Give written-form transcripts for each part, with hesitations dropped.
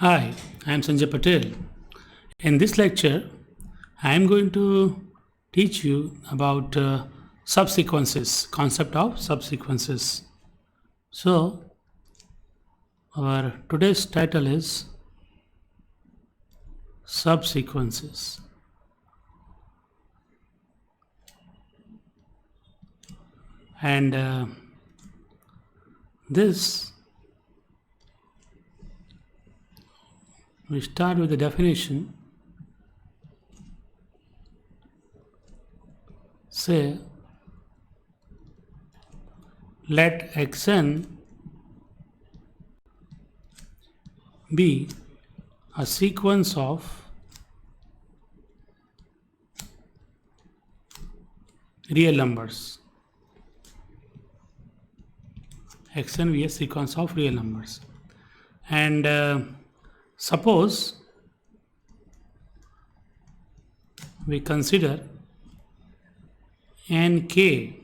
Hi, I am Sanjay Patel. In this lecture, I am going to teach you about subsequences, concept of subsequences. So, our today's title is subsequences. And this, we start with the definition. Say, let xn be a sequence of real numbers. Xn be a sequence of real numbers. And suppose we consider nk,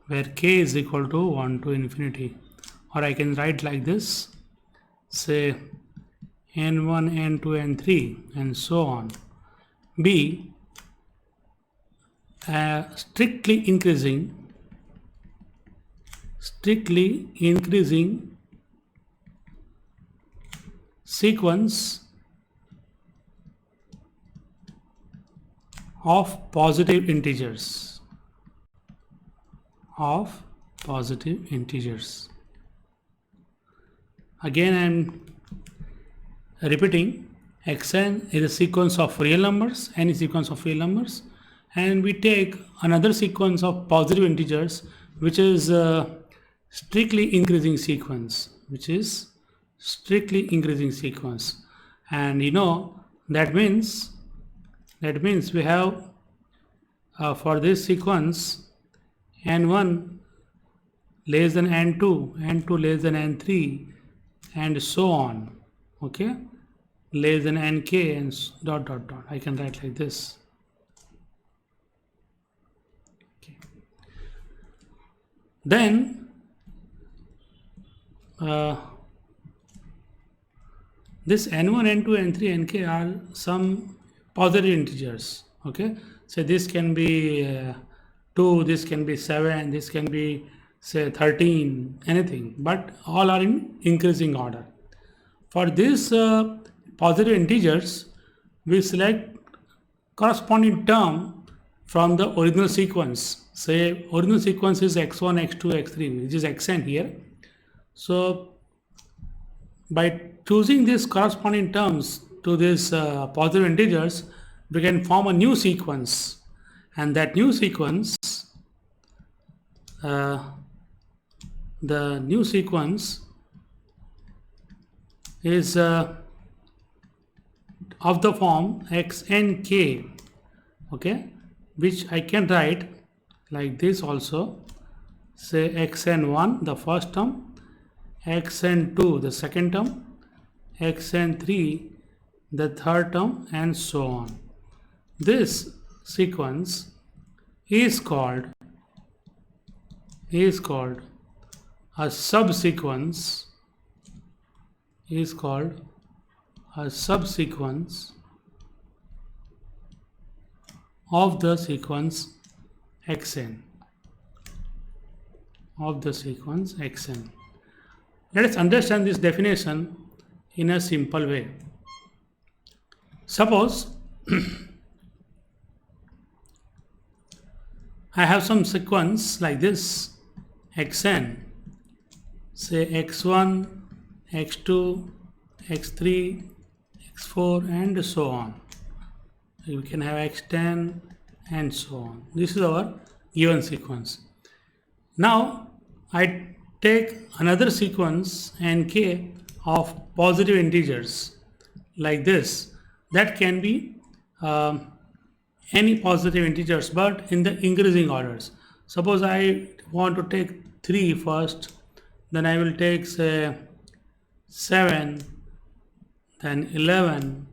where k is equal to 1 to infinity, or I can write like this, say n1, n2, n3 and so on, be a strictly increasing sequence of positive integers. Again, I am repeating, xn is a sequence of real numbers, any sequence of real numbers, and we take another sequence of positive integers, which is a strictly increasing sequence, and that means we have for this sequence n1 less than n2, n2 less than n3 and so on, okay, less than nk and dot dot dot. I can write like this. Okay. Then this n1, n2, n3, nk are some positive integers, okay. So this can be 2, this can be 7, this can be say 13, anything, but all are in increasing order. For these positive integers, we select corresponding term from the original sequence. Say original sequence is x1, x2, x3, which is xn here. So by choosing these corresponding terms to these positive integers, we can form a new sequence, and that new sequence, the new sequence is of the form xnk, okay, which I can write like this also. Say xn1 the first term, xn2 the second term, xn3 the third term, and so on. This sequence is called a subsequence of the sequence xn. Let us understand this definition in a simple way. Suppose I have some sequence like this xn, say x1, x2, x3, x4 and so on. We can have x10 and so on. This is our given sequence. Now I take another sequence nk of positive integers like this. That can be any positive integers, but in the increasing orders. Suppose I want to take 3 first, then I will take say 7, then 11,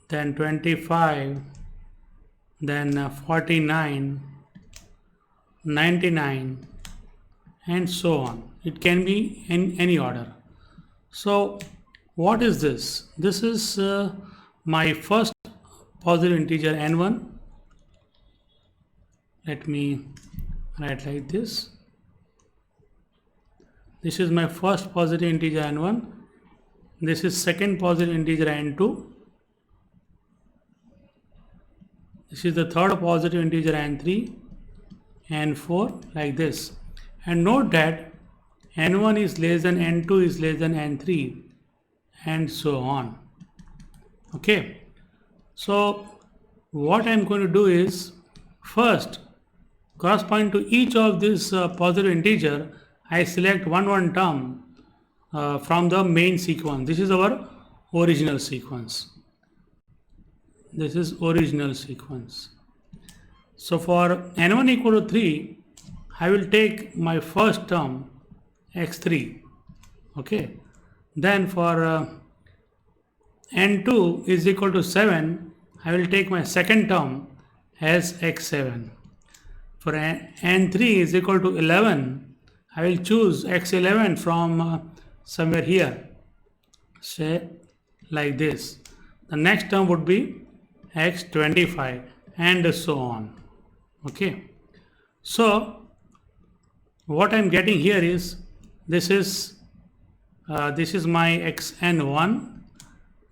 then 25, then 49, 99 and so on. It can be in any order. So What is this? This is my first positive integer n1. Let me write like this. This is my first positive integer n1. This is second positive integer n2. This is the third positive integer n3, n4, like this. And note that n1 is less than n2 is less than n3, and so on. Okay. So what I'm going to do is, first, corresponding to each of this positive integer, I select one term from the main sequence. This is our original sequence. This is original sequence. So for n1 equal to 3, I will take my first term x3. Okay. Then for n2 is equal to 7, I will take my second term as x7. For n3 is equal to 11, I will choose x11 from somewhere here, say like this. The next term would be x25, and so on. Okay. So what I'm getting here is, this is my xn1,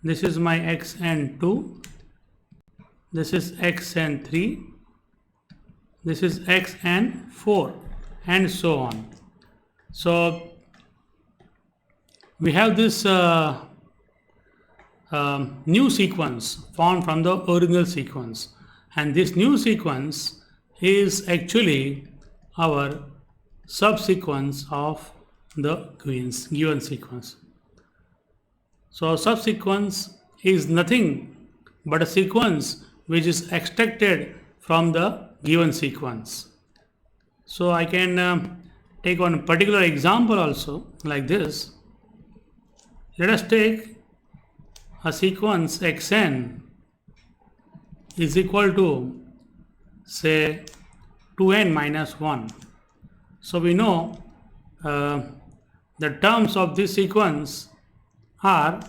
this is my xn2, this is xn3, this is xn4, and so on. So we have this new sequence formed from the original sequence, and this new sequence is actually our subsequence of the given sequence. So subsequence is nothing but a sequence which is extracted from the given sequence. So I can take one particular example also, like this. Let us take a sequence xn is equal to, say, 2n minus 1. So we know the terms of this sequence are,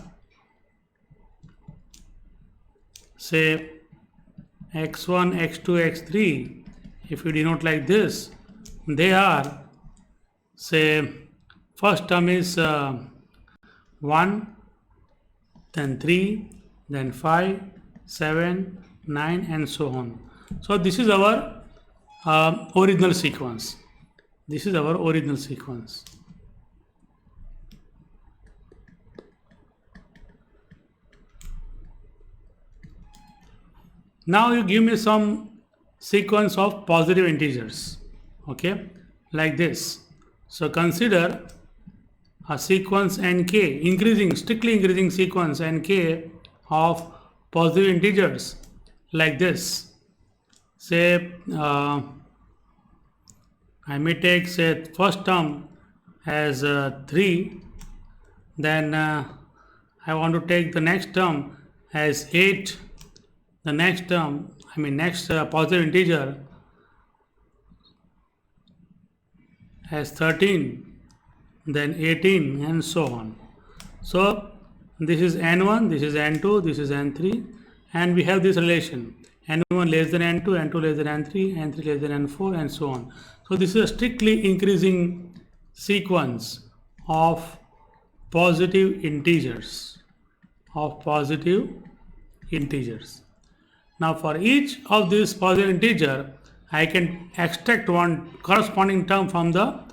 say, x1, x2, x3. If you denote like this, they are, say, first term is 1, then 3, then 5, 7, 9, and so on. So this is our original sequence. This is our original sequence. Now you give me some sequence of positive integers, okay, like this. So consider a sequence nk, strictly increasing sequence nk of positive integers, like this. Say I may take, say, first term as 3, then I want to take the next term as 8, the next term, next positive integer as 13, then 18, and so on. So this is n1, this is n2, this is n3, and we have this relation n1 less than n2, n2 less than n3, n3 less than n4, and so on. So this is a strictly increasing sequence of positive integers, Now for each of these positive integer, I can extract one corresponding term from the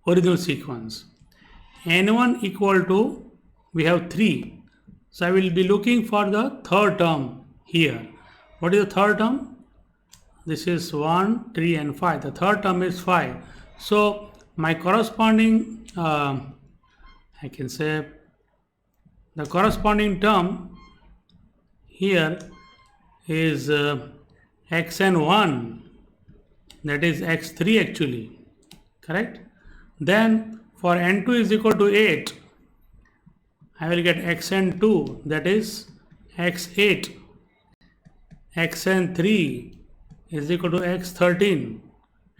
original sequence. n1 equal to, we have 3. So I will be looking for the third term here. What is the third term? This is 1, 3, and 5. The third term is 5. So my corresponding, I can say, the corresponding term here is xn1, that is x3 actually, correct? Then for n2 is equal to 8, I will get xn2, that is x8. xn3 is equal to x13,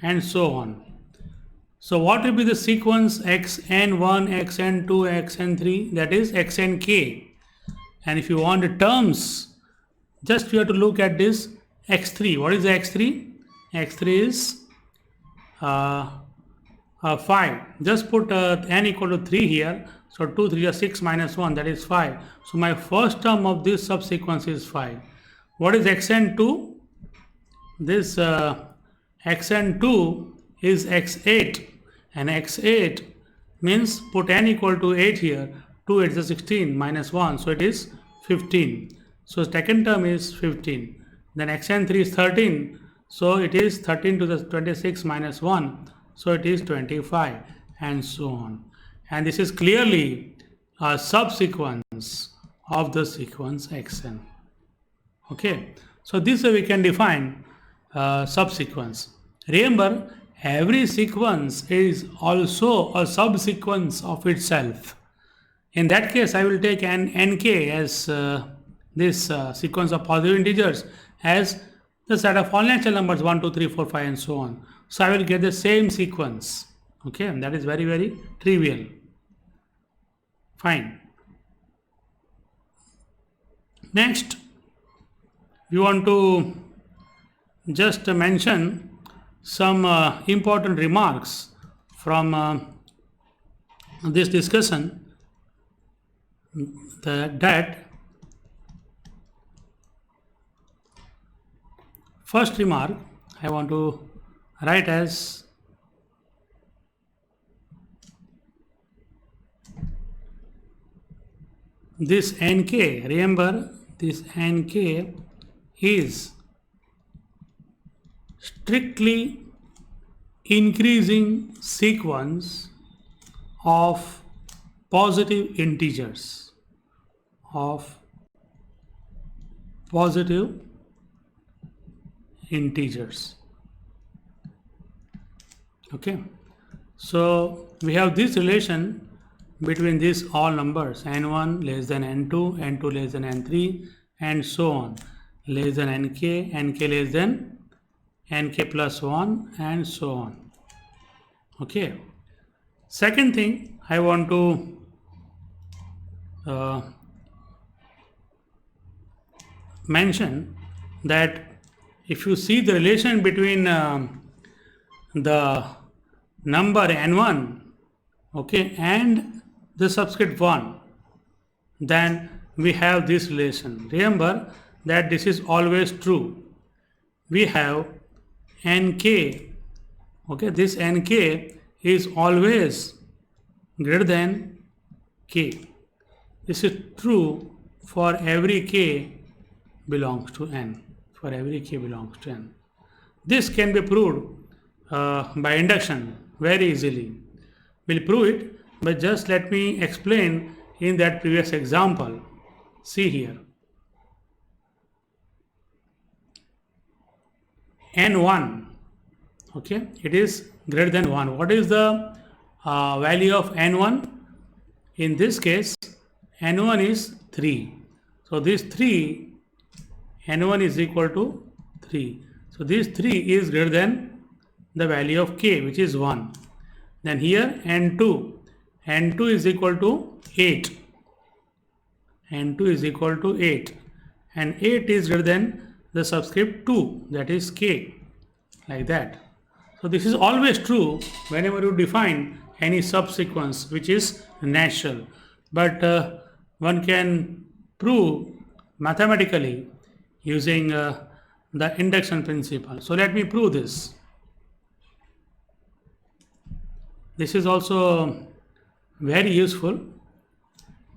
and so on. So what will be the sequence xn1, xn2, xn3? That is xn k. And if you want the terms, just you have to look at this x3. What is the x3? x3 is 5. Just put n equal to 3 here. So 2, 3 are 6 minus 1, that is 5. So my first term of this subsequence is 5. What is xn2? This xn2 is x8, and x8 means put n equal to 8 here. 2 8 is 16 minus 1, so it is 15. So second term is 15. Then xn3 is 13, so it is 13 to the 26 minus 1, so it is 25, and so on. And this is clearly a subsequence of the sequence xn. Okay, so this way we can define subsequence. Remember, every sequence is also a subsequence of itself. In that case, I will take an nk as this sequence of positive integers as the set of all natural numbers 1, 2, 3, 4, 5 and so on. So I will get the same sequence. Okay, and that is very, very trivial. Fine. Next, we want to just mention some important remarks from this discussion, that first remark I want to write as this nk. Remember, this nk is strictly increasing sequence of positive integers, Okay, so we have this relation between these all numbers, n1 less than n2, n2 less than n3 and so on, less than nk, nk less than nk plus 1 and so on. Okay, second thing I want to mention that if you see the relation between the number n1, okay, and the subscript 1, then we have this relation. Remember that this is always true. We have nk, okay, this nk is always greater than k. This is true for every k belongs to n. For every k belongs to n. This can be proved by induction very easily. We'll prove it, but just let me explain in that previous example. See here. n1, okay, it is greater than 1. What is the value of n1? In this case, n1 is 3. So this 3, n1 is equal to 3. So this 3 is greater than the value of k, which is 1. Then here n2 is equal to 8. n2 is equal to 8. And 8 is greater than the subscript 2, that is k, like that. So this is always true whenever you define any subsequence which is natural. But one can prove mathematically using the induction principle. So let me prove this. This is also very useful.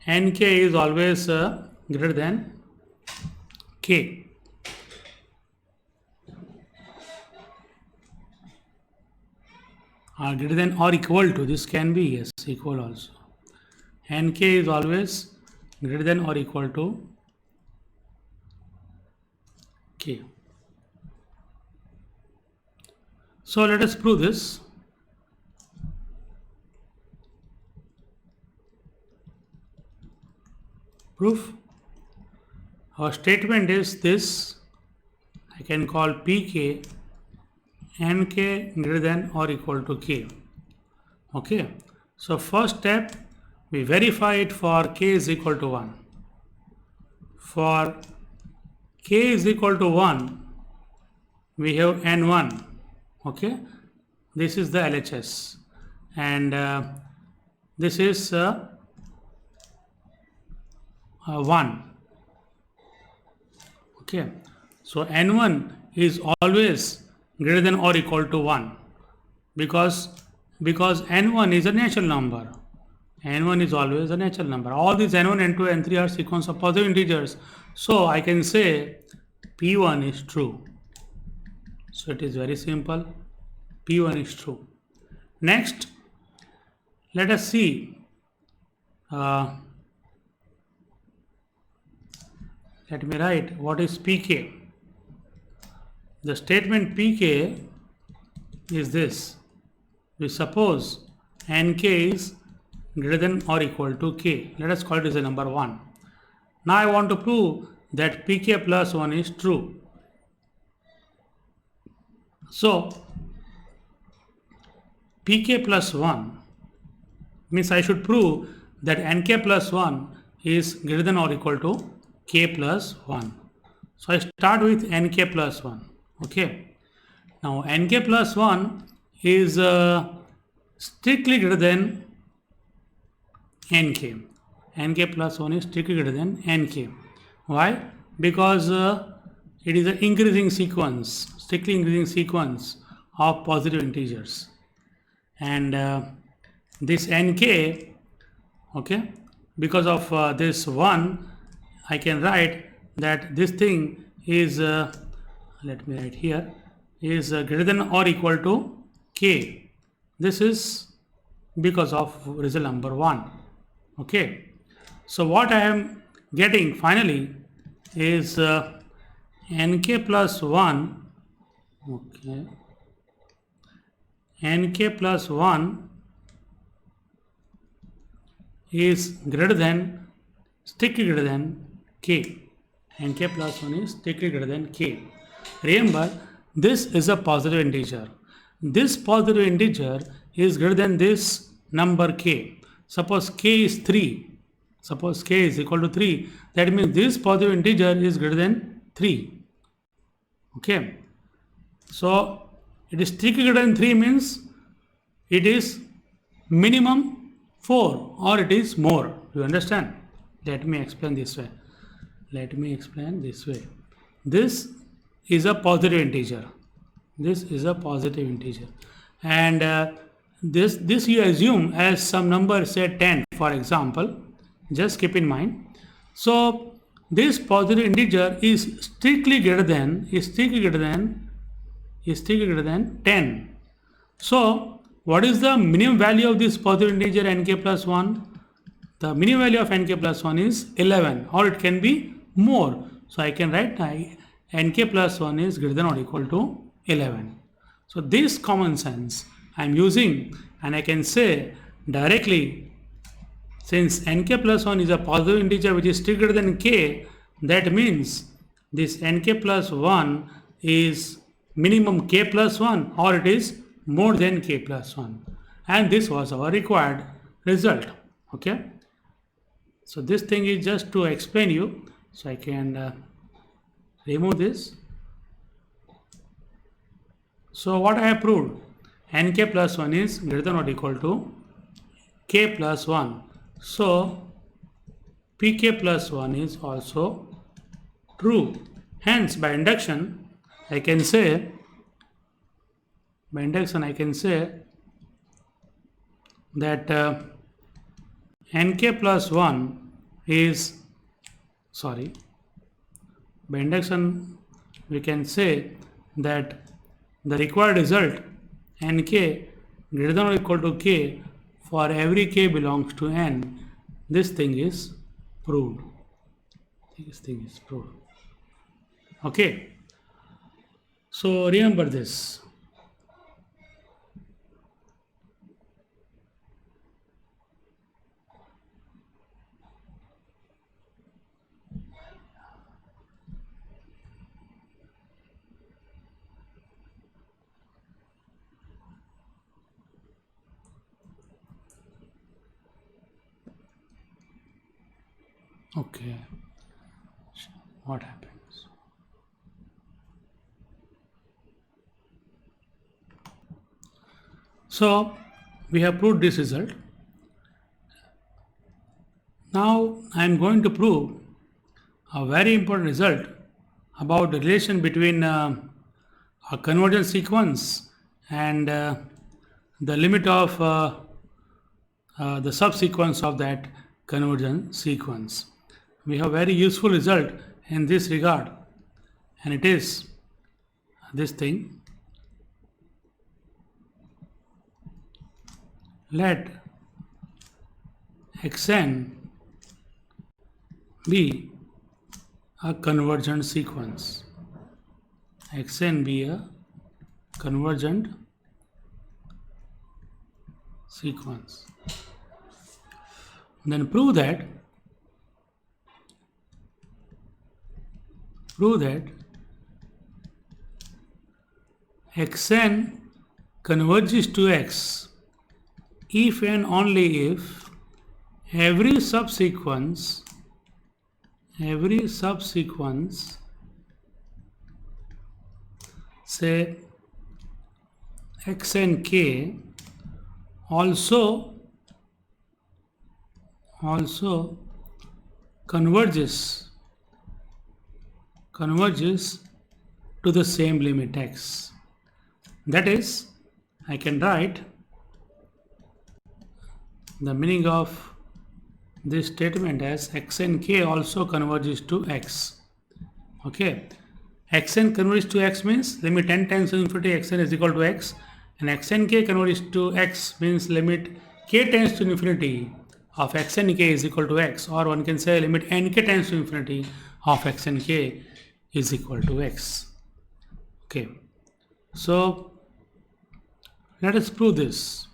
Nk is always greater than k. Greater than or equal to, this can be, yes, equal also. Nk is always greater than or equal to k. So let us prove this. Proof. Our statement is this. I can call pk nk greater than or equal to k. Okay, so first step, we verify it for k is equal to 1. For k is equal to 1, we have n1. Okay, this is the LHS, and this is 1. Okay, so n1 is always greater than or equal to 1, because n1 is a natural number. N1 is always a natural number. All these n1, n2, n3 are sequence of positive integers. So I can say P1 is true. So it is very simple. P1 is true. Next, let us see. Let me write what is Pk. The statement Pk is this. We suppose Nk is greater than or equal to k. Let us call it as a number 1. Now I want to prove that Pk plus 1 is true. So Pk plus 1 means I should prove that Nk plus 1 is greater than or equal to k plus 1. So I start with Nk plus 1. Okay. Now Nk plus 1 is strictly greater than Nk. Nk plus 1 is strictly greater than Nk. Why? Because it is an increasing sequence, strictly increasing sequence of positive integers. And this Nk, okay, because of this 1, I can write that this thing is, let me write here, is greater than or equal to k. This is because of result number 1. Okay, so what I am getting finally is Nk plus 1. Okay, Nk plus 1 is greater than, strictly greater than k. Nk plus 1 is strictly greater than k. Remember, this is a positive integer. This positive integer is greater than this number k. Suppose k is 3. Suppose k is equal to 3. That means this positive integer is greater than 3. Okay. So it is strictly greater than 3 means it is minimum 4 or it is more. You understand? Let me explain this way. Let me explain this way. This is a positive integer. This is a positive integer. And this you assume as some number, say 10 for example. Just keep in mind. So this positive integer is strictly greater than 10. So what is the minimum value of this positive integer Nk plus 1? The minimum value of Nk plus 1 is 11, or it can be more. So I can write Nk plus 1 is greater than or equal to 11. So this common sense I am using, and I can say directly, since Nk plus 1 is a positive integer which is greater than k, that means this Nk plus 1 is minimum k plus 1 or it is more than k plus 1. And this was our required result. Okay. So this thing is just to explain you. So I can remove this. So what I have proved, Nk plus 1 is greater than or equal to k plus 1. So Pk plus 1 is also true. Hence by induction I can say that Nk plus 1 is, by induction we can say that the required result Nk greater than or equal to k for every k belongs to n. This thing is proved. Okay. So remember this. Okay, what happens? So we have proved this result. Now I am going to prove a very important result about the relation between a convergence sequence and the limit of the subsequence of that convergence sequence. We have very useful result in this regard, and it is this thing. Let xn be a convergent sequence. Xn be a convergent sequence. Then prove that xn converges to x if and only if every subsequence say xn k also converges to the same limit x. That is, I can write the meaning of this statement as xn k also converges to x. Okay, xn converges to x means limit n tends to infinity xn is equal to x, and xn k converges to x means limit k tends to infinity of xn k is equal to x, or one can say limit n k tends to infinity of xn k is equal to x. Okay, so let us prove this.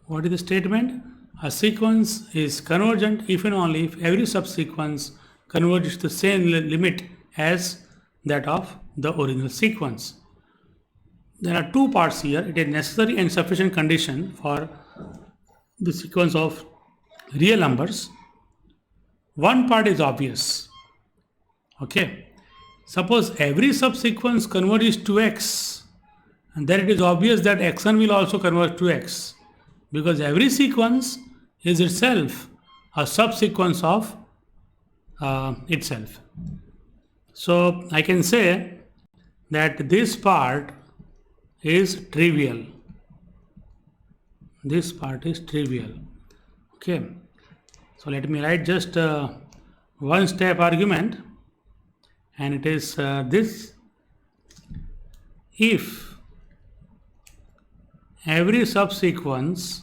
What is the statement? A sequence is convergent if and only if every subsequence converges to the same limit as that of the original sequence. There are two parts here. It is necessary and sufficient condition for the sequence of real numbers. One part is obvious. Okay. Suppose every subsequence converges to x, and then it is obvious that xn will also converge to x, because every sequence is itself a subsequence of itself. So I can say that this part is trivial. This part is trivial. Okay. So let me write just one step argument, and it is this: if every subsequence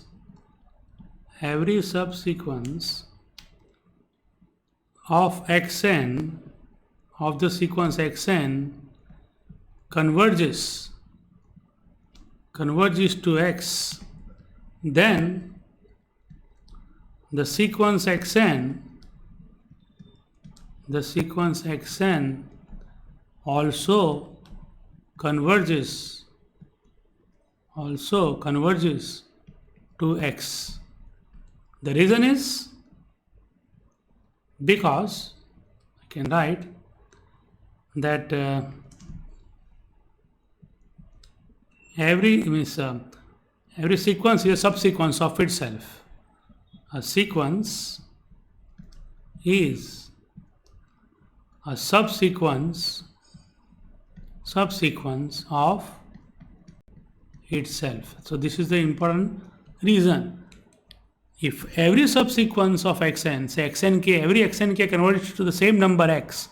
of xn, of the sequence xn, converges to x, then the sequence xn also converges to x. The reason is because I can write that every sequence is a subsequence of itself. A sequence is a subsequence of itself. So this is the important reason. If every subsequence of xn, say xnk, every xnk converges to the same number x,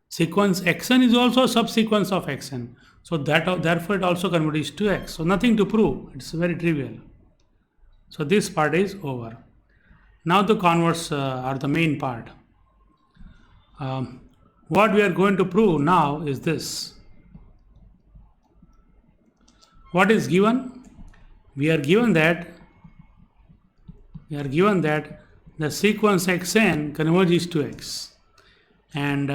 sequence xn is also a subsequence of xn. So therefore it also converges to x. So nothing to prove. It's very trivial. So this part is over. Now the converse are the main part. What we are going to prove now is this. What is given? We are given that the sequence xn converges to x. And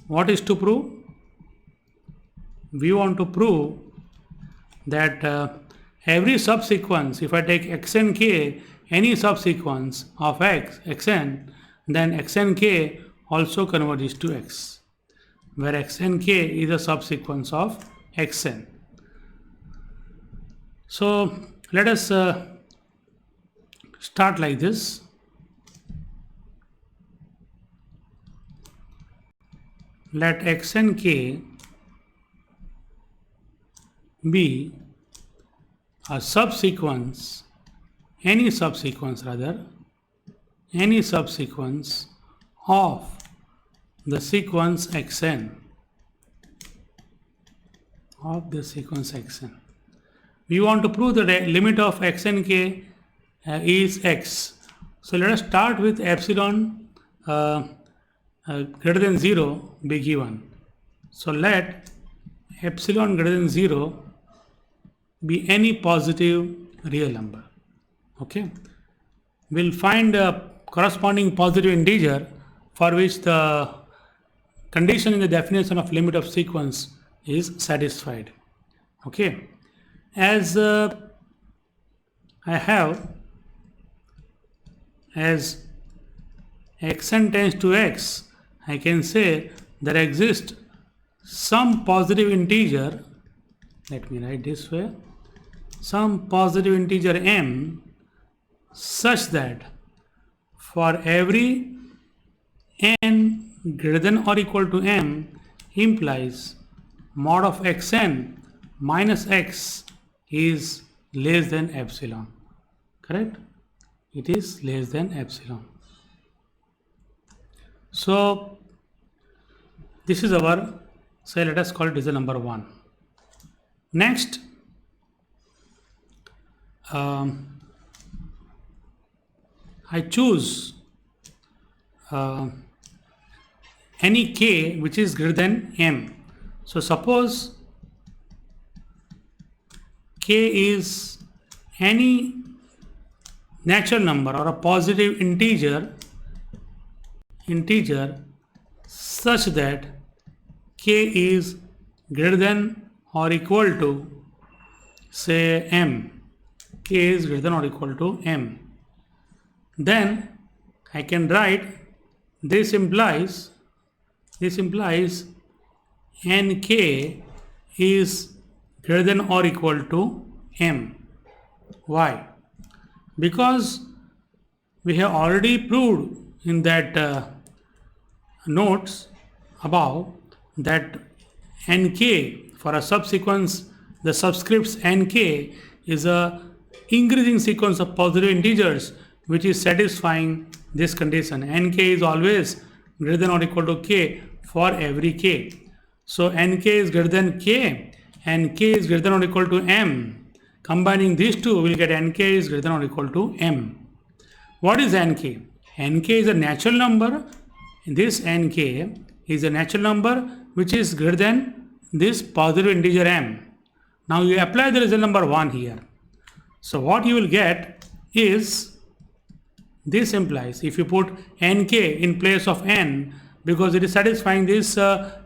what is to prove? We want to prove that every subsequence, if I take xn k, any subsequence of xn, then xn k also converges to x, where xn k is a subsequence of xn. So let us start like this. Let xn k be a subsequence, any subsequence of the sequence xn, We want to prove that the limit of xn k is x. So let us start with epsilon greater than 0 be given. So let epsilon greater than 0 be any positive real number. Okay, we'll find a corresponding positive integer for which the condition in the definition of limit of sequence is satisfied. Okay, as I have as xn tends to x, I can say there exists some positive integer, let me write this way, some positive integer m such that for every n greater than or equal to m implies mod of xn minus x is less than epsilon. Correct? It is less than epsilon. So this is our, say let us call it result number 1. Next, I choose any k which is greater than m. So suppose k is any natural number or a positive integer such that k is greater than or equal to, say, m. K is greater than or equal to m. Then I can write this implies nk is greater than or equal to m. Why? Because we have already proved in that notes above that nk for a subsequence, the subscripts nk is a increasing sequence of positive integers which is satisfying this condition. Nk is always greater than or equal to k for every k. So nk is greater than k and k is greater than or equal to m. Combining these two, we will get nk is greater than or equal to m. What is nk? Nk is a natural number. This nk is a natural number which is greater than this positive integer m. Now you apply the result number 1 here. So what you will get is, this implies if you put nk in place of n, because it is satisfying this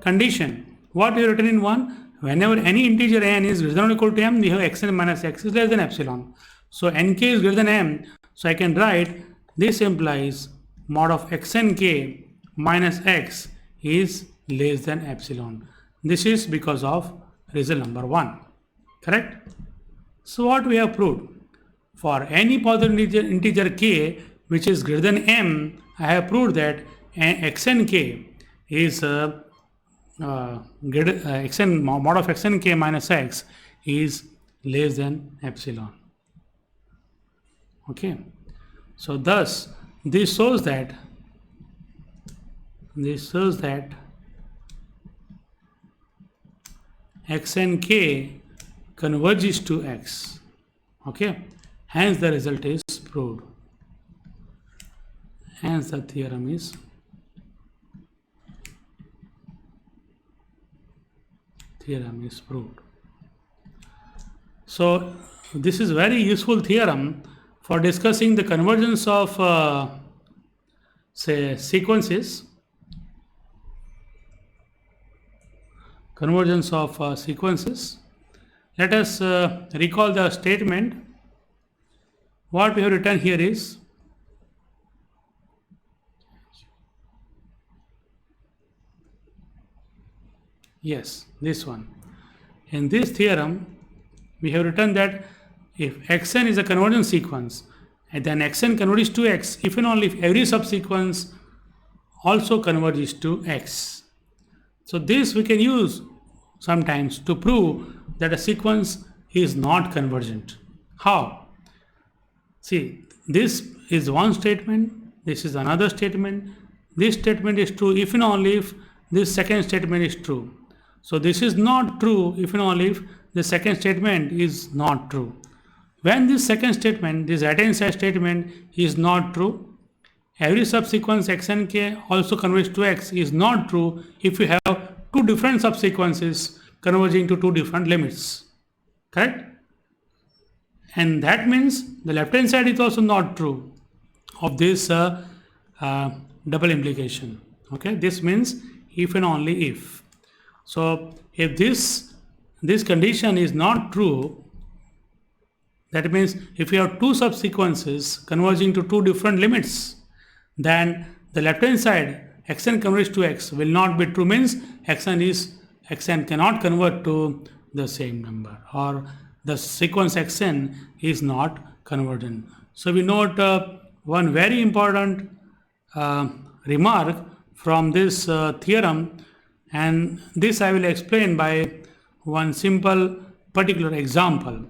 condition, what we have written in 1, whenever any integer n is greater than or equal to m, we have xn minus x is less than epsilon. So nk is greater than m, so I can write this implies mod of xnk minus x is less than epsilon. This is because of result number 1. Correct? So what we have proved? For any positive integer k which is greater than m, I have proved that xnk is xn mod of xnk minus x is less than epsilon. Okay. So thus this shows that xnk converges to x. Okay, hence the result is proved. Hence the theorem is proved. So this is very useful theorem for discussing the convergence of say sequences. let us recall the statement. What we have written here is, yes, this one. In this theorem, we have written that if xn is a convergence sequence, and then xn converges to x if and only if every subsequence also converges to x. So this we can use sometimes to prove that a sequence is not convergent. How? See, this is one statement, this is another statement. This statement is true if and only if this second statement is true. So this is not true if and only if the second statement is not true. When this second statement, this right-hand side statement is not true, every subsequence xnk also converges to x is not true if you have two different subsequences converging to two different limits. Correct? And that means the left-hand side is also not true of this double implication. Okay, this means if and only if. So if this condition is not true, that means if you have two subsequences converging to two different limits, then the left-hand side xn converges to x will not be true, means xn cannot convert to the same number, or the sequence xn is not convergent. So we note one very important remark from this theorem, and this I will explain by one simple particular example.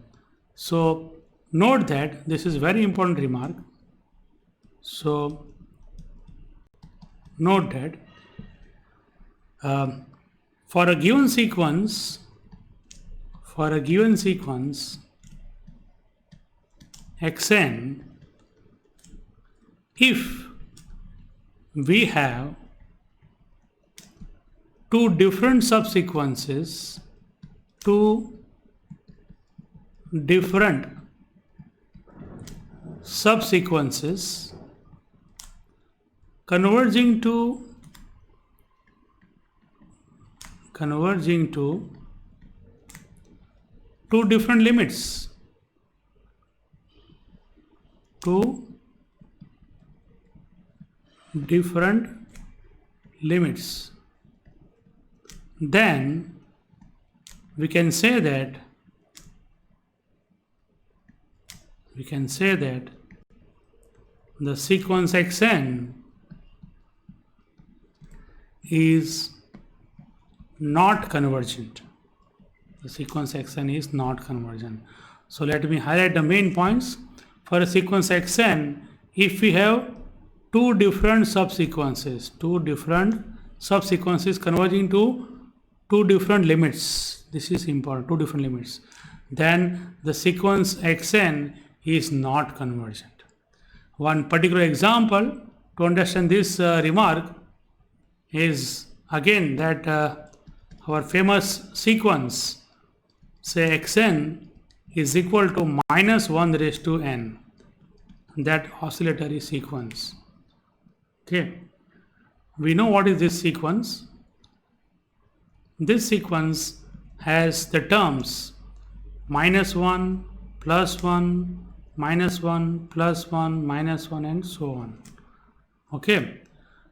So note that this is very important remark. So note that for a given sequence xn, if we have two different subsequences, converging to two different limits, then we can say that the sequence xn is not convergent. The sequence xn is not convergent. So let me highlight the main points. For a sequence xn, if we have two different subsequences converging to two different limits, this is important, two different limits, then the sequence xn is not convergent. One particular example to understand this remark is again that our famous sequence, say xn is equal to minus 1 raised to n, that oscillatory sequence. Okay, we know what is this sequence. This sequence has the terms minus 1, plus 1, minus 1, plus 1, minus 1, and so on. Okay,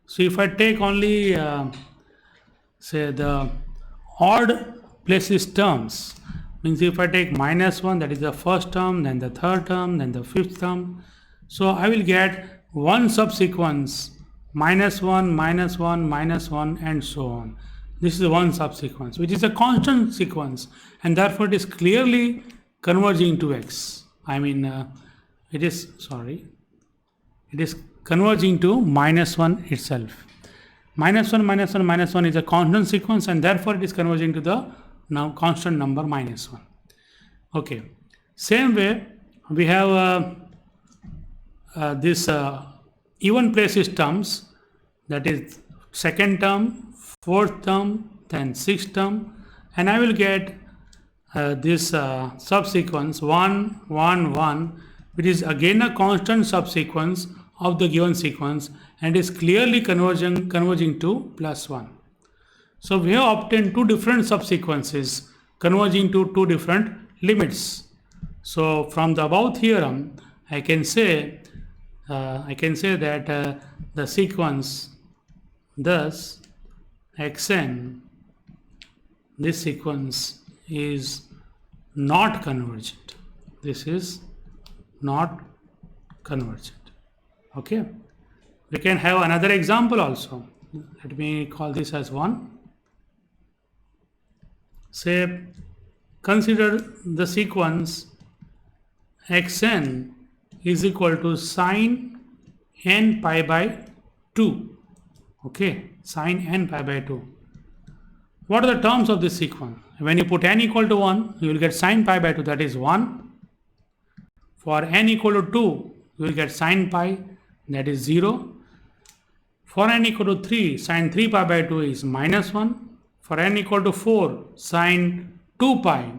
so if I take only say the odd places terms, means if I take minus 1, that is the first term, then the third term, then the fifth term, so I will get one subsequence minus 1, minus 1, minus 1, and so on. This is one subsequence which is a constant sequence, and therefore it is clearly converging to x. It is converging to minus 1 itself. Minus 1, minus 1, minus 1 is a constant sequence, and therefore it is converging to the now constant number minus 1. Okay, same way we have this even places terms, that is second term, fourth term, then sixth term, and I will get this subsequence 1, 1, 1, which is again a constant subsequence of the given sequence and is clearly converging to plus 1. So we have obtained two different subsequences converging to two different limits. So from the above theorem, I can say that the sequence thus xn, this sequence is not convergent. This is not convergent. Okay. We can have another example also. Let me call this as 1. Say, consider the sequence xn is equal to sine n pi by 2. Okay, sine n pi by 2. What are the terms of this sequence? When you put n equal to 1, you will get sine pi by 2, that is 1. For n equal to 2, you will get sine pi, that is 0. For n equal to 3, sine 3 pi by 2 is minus 1. For n equal to 4, sine 2 pi,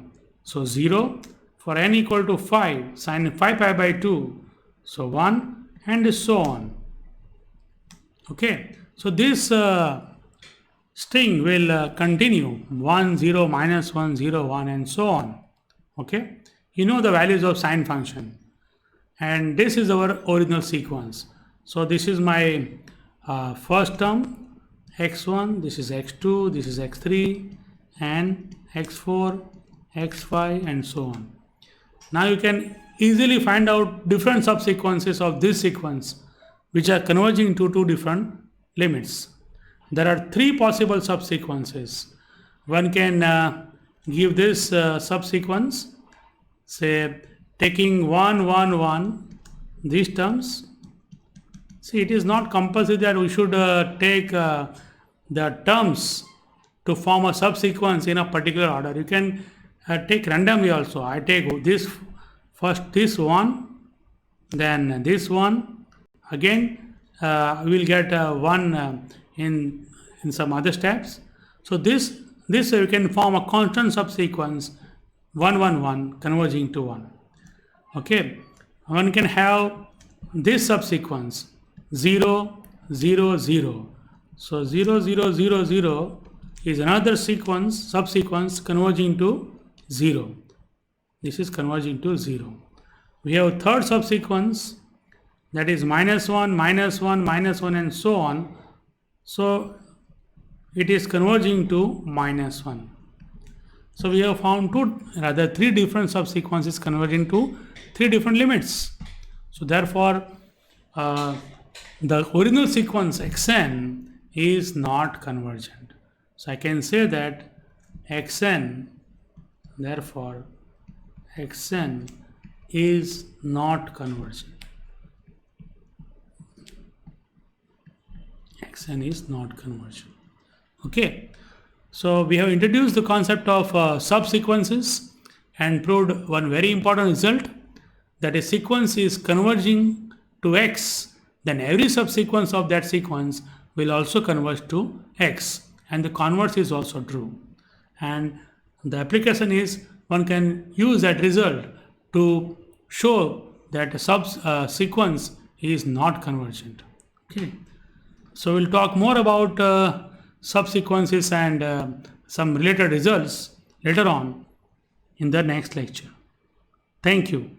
so 0. For n equal to 5, sine 5 pi by 2, so 1, and so on. Okay, so this string will continue 1, 0, minus 1, 0, 1, and so on. Okay, you know the values of sine function, and this is our original sequence. So this is my first term x1, this is x2, this is x3, and x4, x5, and so on. Now you can easily find out different subsequences of this sequence which are converging to two different limits. There are three possible subsequences. One can give this subsequence, say taking 1, 1, 1, these terms. See, it is not compulsory that we should take the terms to form a subsequence in a particular order. You can take randomly also. I take this first, this one, then this one. Again, we will get one in some other steps. So this you can form a constant subsequence 1, 1, 1 converging to 1. Okay, one can have this subsequence 0, 0, 0. So 0, 0, 0, 0 is another subsequence converging to 0. This is converging to 0. We have third subsequence, that is minus 1, minus 1, minus 1, and so on. So it is converging to minus 1. So we have found three different subsequences converging to three different limits. So therefore, the original sequence xn is not convergent. So I can say that xn, therefore xn is not convergent. Xn is not convergent. Okay, so we have introduced the concept of subsequences and proved one very important result, that a sequence is converging to x, then every subsequence of that sequence will also converge to x, and the converse is also true. And the application is, one can use that result to show that a subsequence is not convergent. Okay, so we'll talk more about subsequences and some related results later on in the next lecture. Thank you.